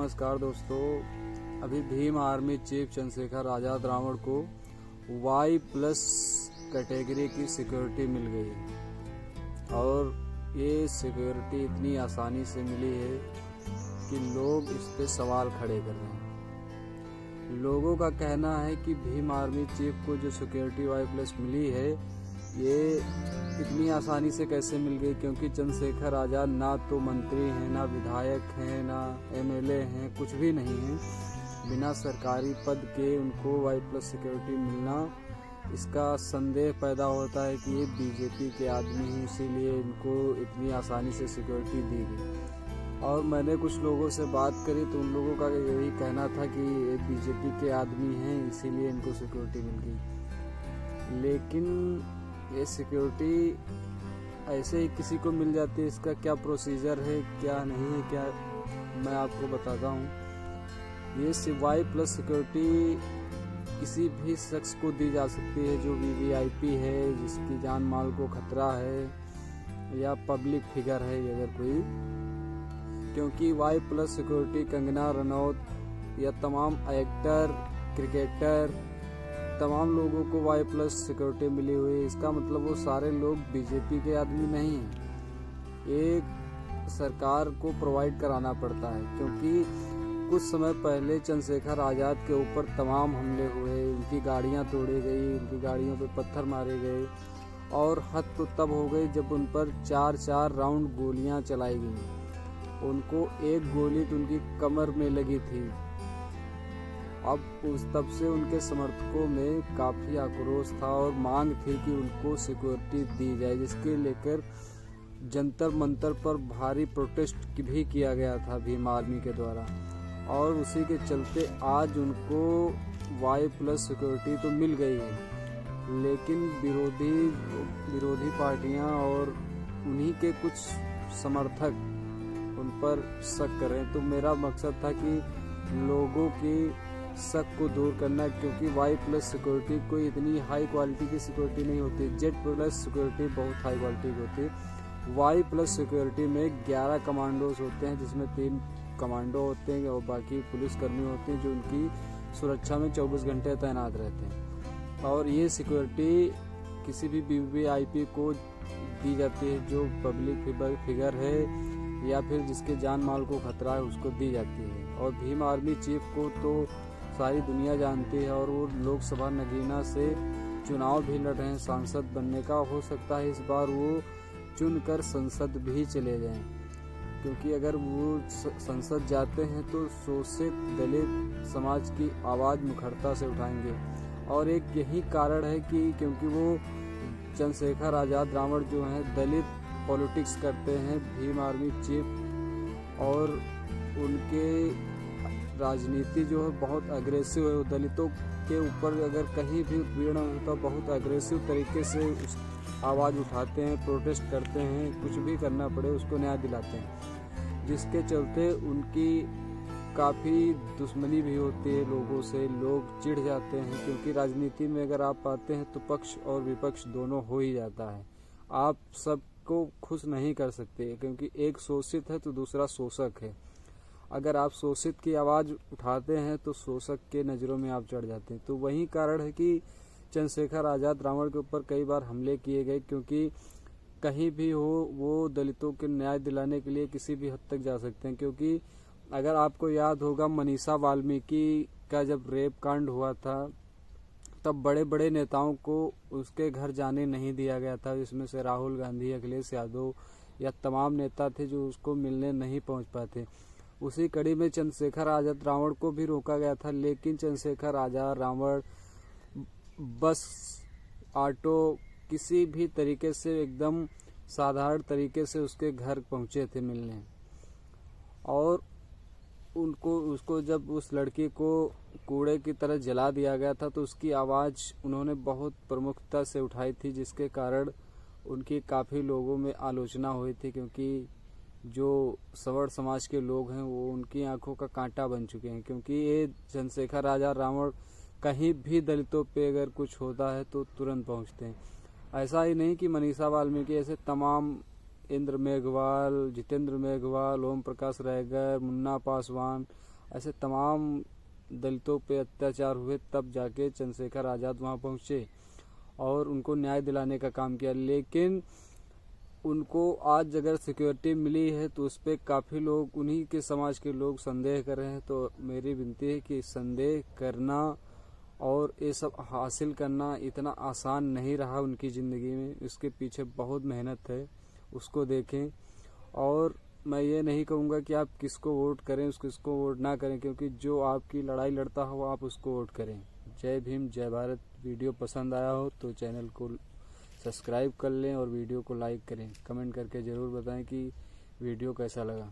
नमस्कार दोस्तों। अभी भीम आर्मी चीफ चंद्रशेखर आज़ाद रावण को Y+ कैटेगरी की सिक्योरिटी मिल गई और ये सिक्योरिटी इतनी आसानी से मिली है कि लोग इस पे सवाल खड़े कर रहे हैं। लोगों का कहना है कि भीम आर्मी चीफ को जो सिक्योरिटी Y+ मिली है ये इतनी आसानी से कैसे मिल गई, क्योंकि चंद्रशेखर आज़ाद ना तो मंत्री हैं, ना विधायक हैं, ना MLA हैं, कुछ भी नहीं है। बिना सरकारी पद के उनको Y+ सिक्योरिटी मिलना, इसका संदेह पैदा होता है कि ये बीजेपी के आदमी हैं, इसीलिए इनको इतनी आसानी से सिक्योरिटी दी गई। और मैंने कुछ लोगों से बात करी तो उन लोगों का यही कहना था कि ये बीजेपी के आदमी हैं, इसीलिए इनको सिक्योरिटी मिल गई। लेकिन ये सिक्योरिटी ऐसे ही किसी को मिल जाती है, इसका क्या प्रोसीजर है, क्या नहीं है, क्या मैं आपको बताता हूँ। ये Y+ सिक्योरिटी किसी भी शख्स को दी जा सकती है जो VVIP है, जिसकी जान माल को खतरा है, या पब्लिक फिगर है अगर कोई। क्योंकि Y+ सिक्योरिटी कंगना रनौत या तमाम एक्टर, क्रिकेटर, तमाम लोगों को Y+ सिक्योरिटी मिली हुई है। इसका मतलब वो सारे लोग बीजेपी के आदमी नहीं हैं। एक सरकार को प्रोवाइड कराना पड़ता है, क्योंकि कुछ समय पहले चंद्रशेखर आज़ाद के ऊपर तमाम हमले हुए, उनकी गाड़ियां तोड़ी गई, उनकी गाड़ियों पे पत्थर मारे गए और हद तो तब हो गई जब उन पर 4-4 राउंड गोलियां चलाई गई। उनको एक गोली तो उनकी कमर में लगी थी। अब तब से उनके समर्थकों में काफ़ी आक्रोश था और मांग थी कि उनको सिक्योरिटी दी जाए, जिसके लेकर जंतर मंतर पर भारी प्रोटेस्ट भी किया गया था भीम आर्मी के द्वारा। और उसी के चलते आज उनको Y+ सिक्योरिटी तो मिल गई है, लेकिन विरोधी पार्टियां और उन्हीं के कुछ समर्थक उन पर शक कर रहे हैं। तो मेरा मकसद था कि लोगों की शक को दूर करना, क्योंकि Y+ सिक्योरिटी कोई इतनी हाई क्वालिटी की सिक्योरिटी नहीं होती। Z+ सिक्योरिटी बहुत हाई क्वालिटी की होती है। Y+ सिक्योरिटी में 11 कमांडोज होते हैं, जिसमें 3 कमांडो होते हैं और बाकी पुलिसकर्मी होते हैं जो उनकी सुरक्षा में 24 घंटे तैनात रहते हैं। और ये सिक्योरिटी किसी भी VVIP को दी जाती है जो पब्लिक फिगर है या फिर जिसके जान माल को खतरा है, उसको दी जाती है। और भीम आर्मी चीफ को तो सारी दुनिया जानती है और वो लोकसभा नगीना से चुनाव भी लड़ रहे हैं, सांसद बनने का। हो सकता है इस बार वो चुनकर संसद भी चले जाएं, क्योंकि अगर वो संसद जाते हैं तो शोषित दलित समाज की आवाज़ मुखरता से उठाएंगे। और एक यही कारण है कि क्योंकि वो चंद्रशेखर आज़ाद रावण जो हैं दलित पॉलिटिक्स करते हैं, भीम आर्मी चीफ, और उनके राजनीति जो है बहुत अग्रेसिव है। दलितों के ऊपर अगर कहीं भी उत्पीड़न होता है बहुत अग्रेसिव तरीके से उस आवाज़ उठाते हैं, प्रोटेस्ट करते हैं, कुछ भी करना पड़े उसको न्याय दिलाते हैं, जिसके चलते उनकी काफ़ी दुश्मनी भी होती है लोगों से। लोग चिढ़ जाते हैं, क्योंकि राजनीति में अगर आप आते हैं तो पक्ष और विपक्ष दोनों हो ही जाता है। आप सबको खुश नहीं कर सकते, क्योंकि एक शोषित है तो दूसरा शोषक है। अगर आप शोषित की आवाज़ उठाते हैं तो शोषक के नज़रों में आप चढ़ जाते हैं। तो वही कारण है कि चंद्रशेखर आज़ाद रावण के ऊपर कई बार हमले किए गए, क्योंकि कहीं भी हो वो दलितों के न्याय दिलाने के लिए किसी भी हद तक जा सकते हैं। क्योंकि अगर आपको याद होगा मनीषा वाल्मीकि का जब रेप कांड हुआ था, तब बड़े बड़े नेताओं को उसके घर जाने नहीं दिया गया था, जिसमें से राहुल गांधी, अखिलेश यादव या तमाम नेता थे जो उसको मिलने नहीं पहुंच पाए थे। उसी कड़ी में चंद्रशेखर आज़ाद रावण को भी रोका गया था, लेकिन चंद्रशेखर आज़ाद रावण बस, ऑटो, किसी भी तरीके से एकदम साधारण तरीके से उसके घर पहुंचे थे मिलने। और उसको जब उस लड़की को कूड़े की तरह जला दिया गया था तो उसकी आवाज़ उन्होंने बहुत प्रमुखता से उठाई थी, जिसके कारण उनकी काफ़ी लोगों में आलोचना हुई थी, क्योंकि जो सवर्ण समाज के लोग हैं वो उनकी आंखों का कांटा बन चुके हैं। क्योंकि ये चंद्रशेखर आज़ाद रावण कहीं भी दलितों पे अगर कुछ होता है तो तुरंत पहुंचते हैं। ऐसा ही नहीं कि मनीषा वाल्मीकि, ऐसे तमाम इंद्र मेघवाल, जितेंद्र मेघवाल, ओम प्रकाश रैगर, मुन्ना पासवान, ऐसे तमाम दलितों पे अत्याचार हुए, तब जाके चंद्रशेखर आज़ाद वहाँ पहुँचे और उनको न्याय दिलाने का काम किया। लेकिन उनको आज अगर सिक्योरिटी मिली है तो उस पर काफ़ी लोग, उन्हीं के समाज के लोग संदेह कर रहे हैं। तो मेरी विनती है कि संदेह करना और ये सब हासिल करना इतना आसान नहीं रहा उनकी ज़िंदगी में, इसके पीछे बहुत मेहनत है, उसको देखें। और मैं ये नहीं कहूँगा कि आप किसको वोट करें, किसको वोट ना करें, क्योंकि जो आपकी लड़ाई लड़ता हो आप उसको वोट करें। जय भीम, जय भारत। वीडियो पसंद आया हो तो चैनल को सब्सक्राइब कर लें और वीडियो को लाइक करें। कमेंट करके ज़रूर बताएं कि वीडियो कैसा लगा।